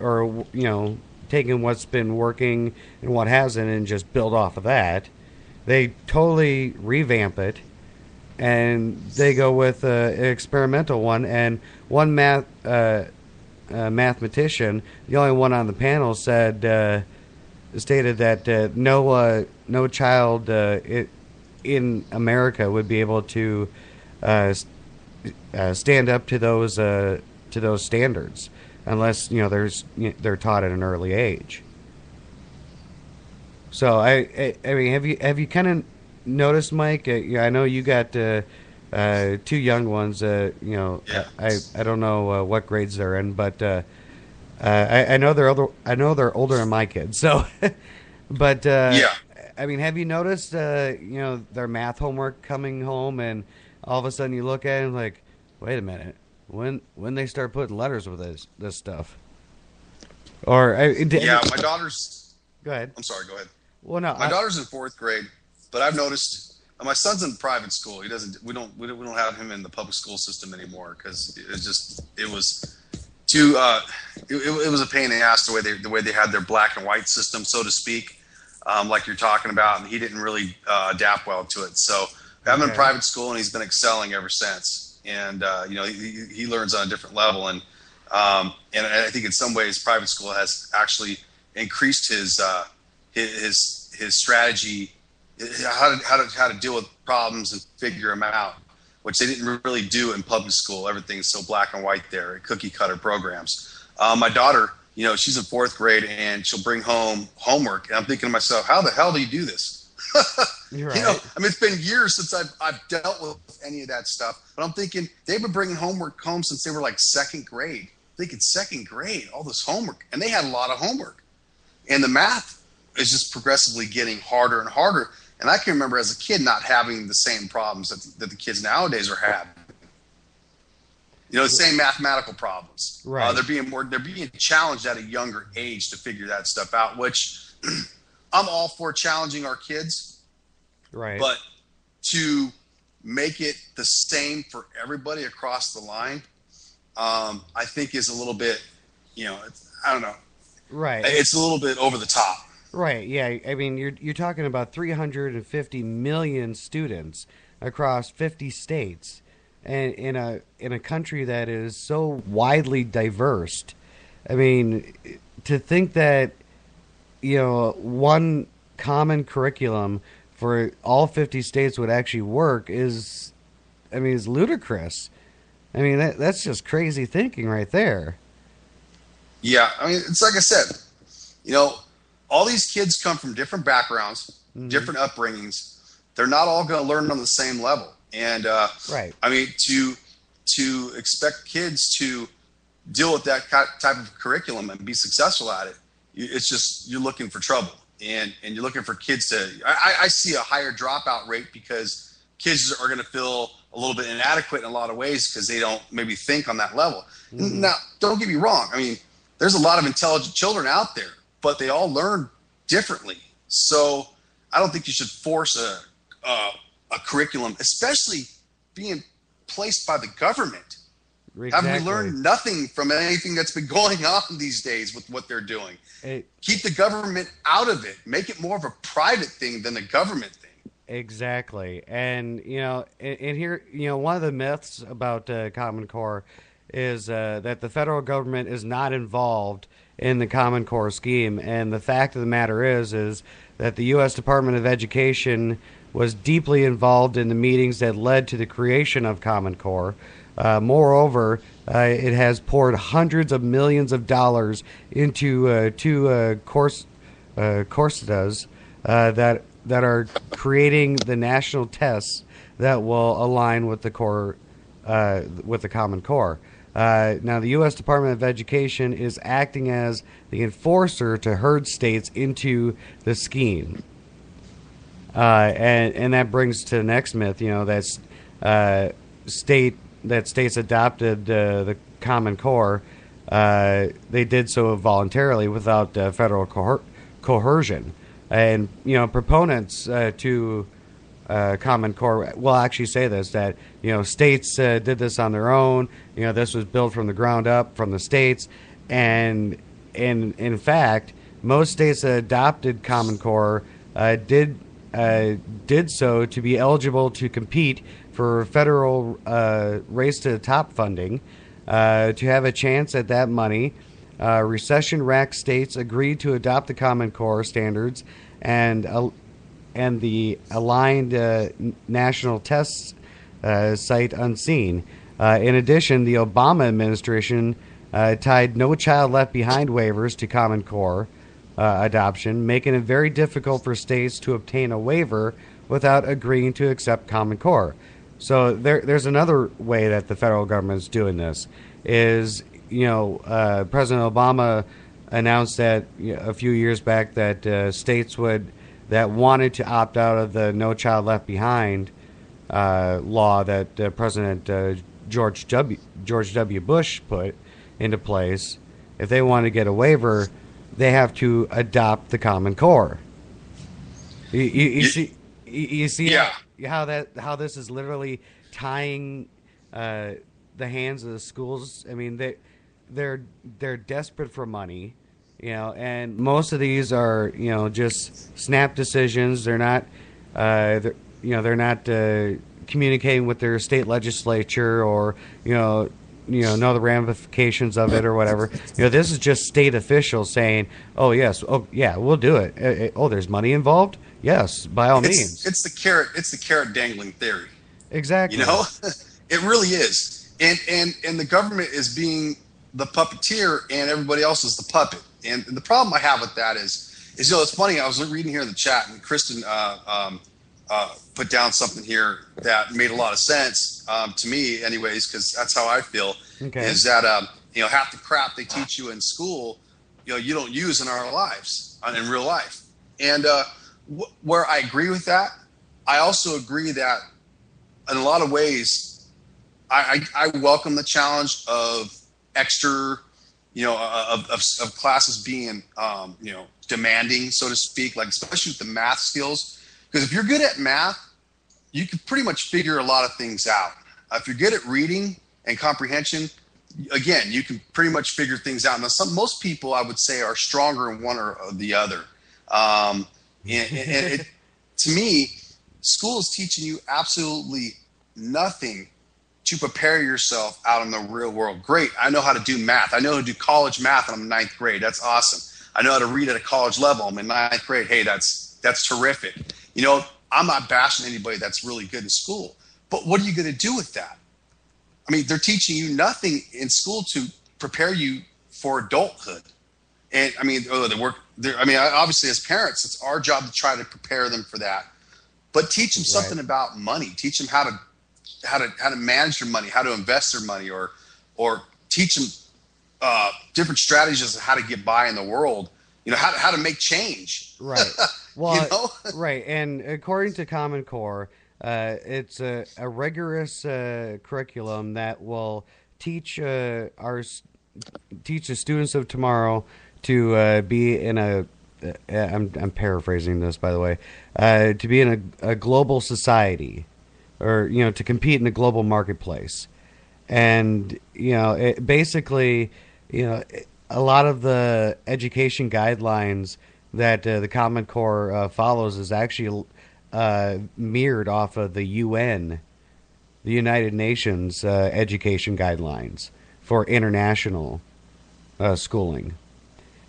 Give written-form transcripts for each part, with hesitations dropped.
or taking what's been working and what hasn't and just build off of that. They totally revamp it, and they go with an experimental one. And one mathematician, the only one on the panel, stated that no child in America would be able to stand up to those standards unless they're taught at an early age. So I mean, have you kind of noticed, Mike? I know you got two young ones. Yeah. I don't know what grades they're in, but I know they're older. I know they're older than my kids. So, but Yeah. I mean, have you noticed their math homework coming home, and all of a sudden you look at it and like, wait a minute, when they start putting letters with this stuff? Or My daughter's. Go ahead. I'm sorry. Go ahead. Well, no, My daughter's in 4th grade, but I've noticed my son's in private school. He doesn't. We don't have him in the public school system anymore because it was too. It was a pain in the ass the way they had their black and white system, so to speak, like you're talking about, and he didn't really adapt well to it. So I have him in private school, and he's been excelling ever since. And he learns on a different level, and I think in some ways private school has actually increased his strategy, how to deal with problems and figure them out, which they didn't really do in public school. Everything's so black and white there, cookie cutter programs. My daughter, she's in 4th grade, and she'll bring home homework, and I'm thinking to myself, how the hell do you do this? You're right. I mean, it's been years since I've dealt with any of that stuff, but I'm thinking they've been bringing homework home since they were like 2nd grade. I'm thinking 2nd grade, all this homework, and they had a lot of homework, and the math is just progressively getting harder and harder. And I can remember as a kid not having the same problems that the kids nowadays are having. The same mathematical problems. Right. They're being challenged at a younger age to figure that stuff out, which I'm all for challenging our kids. Right. But to make it the same for everybody across the line, I think is a little bit, I don't know. Right. It's a little bit over the top. Right. Yeah. I mean, you're talking about 350 million students across 50 states, and in a country that is so widely diverse. I mean, to think that one common curriculum for all 50 states would actually work is ludicrous. I mean, that's just crazy thinking right there. Yeah, I mean, it's like I said, all these kids come from different backgrounds, different upbringings. They're not all going to learn on the same level. And, right. I mean, to expect kids to deal with that type of curriculum and be successful at it, it's just, you're looking for trouble. And you're looking for kids I see a higher dropout rate because kids are going to feel a little bit inadequate in a lot of ways because they don't maybe think on that level. Mm-hmm. Now, don't get me wrong. I mean, there's a lot of intelligent children out there, but they all learn differently. So I don't think you should force a curriculum, especially being placed by the government. Exactly. Haven't we learned nothing from anything that's been going on these days with what they're doing? Keep the government out of it. Make it more of a private thing than a government thing. Exactly. And, and here, one of the myths about Common Core is that the federal government is not involved in the Common Core scheme. And the fact of the matter is that the U.S. Department of Education was deeply involved in the meetings that led to the creation of Common Core. Moreover, it has poured hundreds of millions of dollars into two courses that are creating the national tests that will align with the core, with the Common Core. Now, the U.S. Department of Education is acting as the enforcer to herd states into the scheme. And that brings to the next myth, that states adopted the Common Core. They did so voluntarily without federal coercion. And, proponents to Common Core will actually say this, that, states did this on their own. This was built from the ground up from the states. And, in fact, most states that adopted Common Core did so to be eligible to compete for federal Race to the Top funding. To have a chance at that money, recession-racked states agreed to adopt the Common Core standards and the aligned national test site Unseen. In addition, the Obama administration tied No Child Left Behind waivers to Common Core adoption, making it very difficult for states to obtain a waiver without agreeing to accept Common Core. So there's another way that the federal government is doing this. Is President Obama announced that a few years back that states that wanted to opt out of the No Child Left Behind law that President George W. Bush put into place, if they want to get a waiver, they have to adopt the Common Core. You see Yeah. how this is literally tying the hands of the schools. I mean, they're desperate for money, and most of these are just snap decisions. They're not they're not communicating with their state legislature or know the ramifications of it or whatever. This is just state officials saying, "Oh yes, oh yeah, we'll do it. Oh, there's money involved. Yes, by all means." It's the carrot dangling theory. Exactly. It really is. And the government is being the puppeteer, and everybody else is the puppet. And the problem I have with that is it's funny. I was reading here in the chat, and Kristen put down something here that made a lot of sense to me, anyways, because that's how I feel. Okay. Is that half the crap they teach you in school, you don't use in our lives, in real life. And where I agree with that, I also agree that in a lot of ways, I welcome the challenge of extra, of classes being, demanding, so to speak, like especially with the math skills. Because if you're good at math, you can pretty much figure a lot of things out. If you're good at reading and comprehension, again, you can pretty much figure things out. Now, most people, I would say, are stronger in one or the other. And to me, school is teaching you absolutely nothing to prepare yourself out in the real world. Great. I know how to do math. I know how to do college math, and I'm in ninth grade. That's awesome. I know how to read at a college level. I'm in ninth grade. Hey, that's terrific. I'm not bashing anybody that's really good in school. But what are you going to do with that? I mean, they're teaching you nothing in school to prepare you for adulthood. And I mean, obviously as parents, it's our job to try to prepare them for that. But teach them something about money. Teach them how to manage their money, how to invest their money, or teach them different strategies of how to get by in the world. How to make change. Right. Well, right. And according to Common Core, it's a rigorous curriculum that will teach the students of tomorrow to be in a. I'm paraphrasing this, by the way. To be in a global society, or to compete in the global marketplace, and basically, a lot of the education guidelines that the Common Core follows is actually mirrored off of the UN, the United Nations education guidelines for international schooling.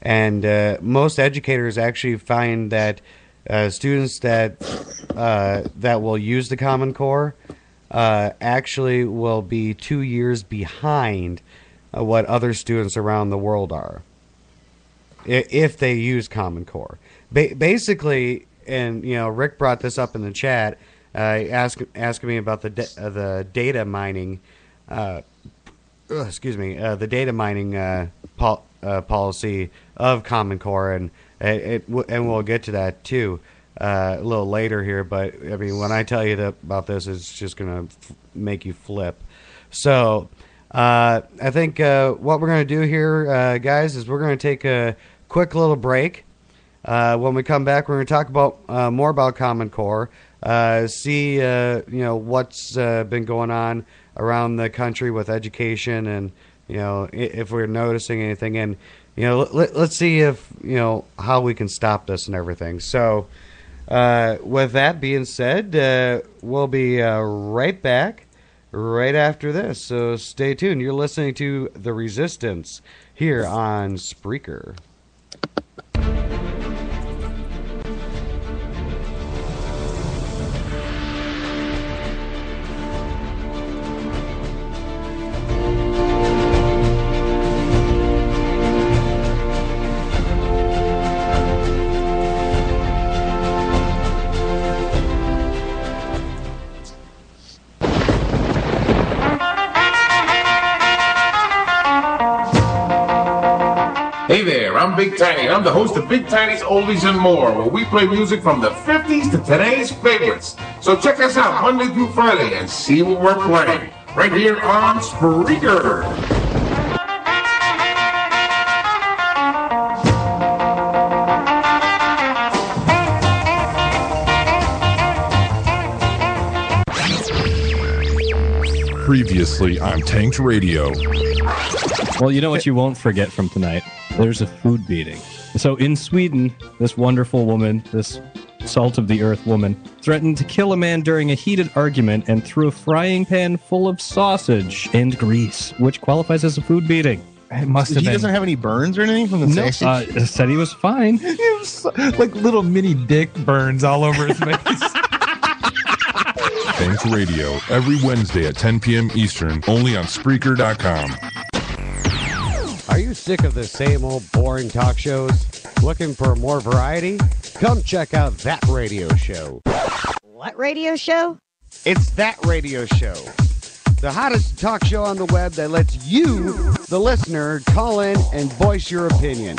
And most educators actually find that students that will use the Common Core actually will be 2 years behind what other students around the world are if they use Common Core. Basically, and Rick brought this up in the chat, asking me about the data mining. The data mining policy of Common Core, and we'll get to that too a little later here. But I mean, when I tell you about this, it's just going to make you flip. So I think what we're going to do here, guys, is we're going to take a quick little break. When we come back, we're going to talk about more about Common Core, see what's been going on around the country with education, and if we're noticing anything. And let's see if how we can stop this and everything. So, with that being said, we'll be right back right after this. So stay tuned. You're listening to The Resistance here on Spreaker. Hey there, I'm Big Tiny. I'm the host of Big Tiny's Oldies and More, where we play music from the 50s to today's favorites. So check us out Monday through Friday and see what we're playing right here on Spreaker. Previously on Tanked Radio. Well, you know what you won't forget from tonight? There's a food beating. So in Sweden, this wonderful woman, this salt of the earth woman, threatened to kill a man during a heated argument and threw a frying pan full of sausage and grease, which qualifies as a food beating. It must have been. He doesn't have any burns or anything from the sausage? No, said he was fine. It was like little mini dick burns all over his face. Tanked Radio, every Wednesday at 10 p.m. Eastern, only on Spreaker.com. Are you sick of the same old boring talk shows? Looking for more variety? Come check out That Radio Show. What radio show? It's That Radio Show. The hottest talk show on the web that lets you, the listener, call in and voice your opinion.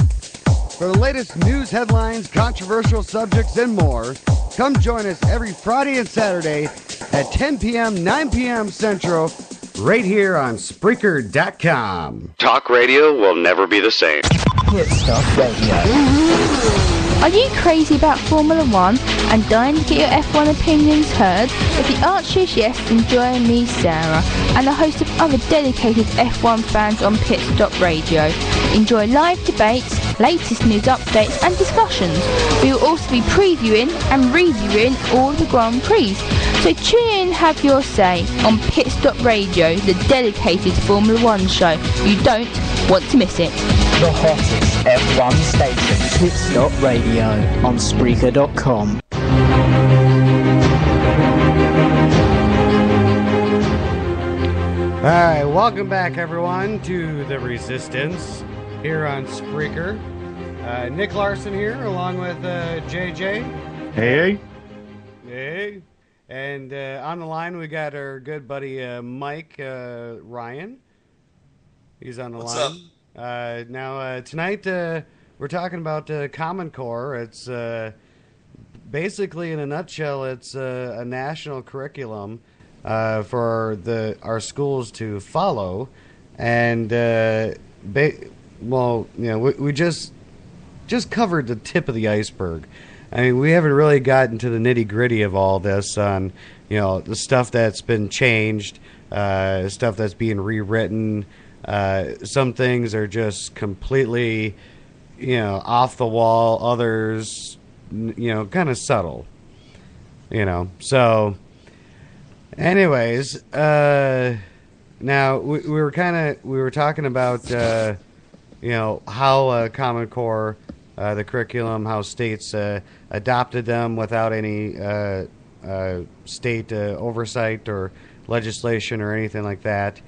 For the latest news headlines, controversial subjects, and more, come join us every Friday and Saturday at 10 p.m., 9 p.m. Central, right here on Spreaker.com. Talk radio will never be the same. Pit Stop Radio. Are you crazy about Formula One and dying to get your F1 opinions heard? If the answer is yes, then join me, Sarah, and a host of other dedicated F1 fans on Pit Stop Radio. Enjoy live debates, latest news updates and discussions. We will also be previewing and reviewing all the Grand Prix. So tune in and have your say on Pit Stop Radio, the dedicated Formula One show. You don't want to miss it. The hottest F1 station, Pit Stop Radio on Spreaker.com. All right, welcome back, everyone, to The Resistance here on Spreaker. Nick Larson here, along with JJ. Hey. Hey. And on the line, we got our good buddy Mike Ryan. He's on the What's line. up? Now, tonight, we're talking about Common Core. It's basically, in a nutshell, it's a national curriculum for our schools to follow. And, we just covered the tip of the iceberg. I mean, we haven't really gotten to the nitty-gritty of all this on, the stuff that's been changed, stuff that's being rewritten. Some things are just completely, off the wall. Others, kind of subtle. So, anyways, now we were talking about, how Common Core, the curriculum, how states adopted them without any state oversight or legislation or anything like that.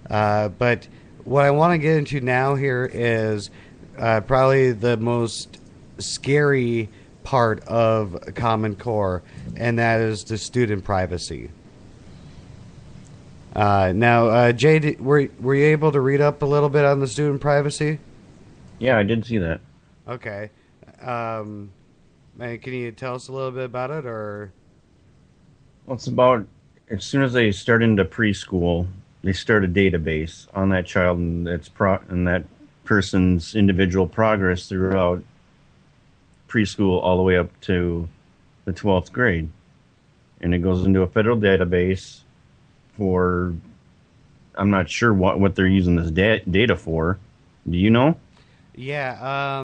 But what I want to get into now here is probably the most scary part of Common Core, and that is the student privacy. Now, Jay, were you able to read up a little bit on the student privacy? Yeah, I did see that. Okay. Can you tell us a little bit about it, or? Well, it's about as soon as they start into preschool, they start a database on that child and that person's individual progress throughout preschool all the way up to the 12th grade. And it goes into a federal database for, I'm not sure what they're using this data for. Do you know? Yeah.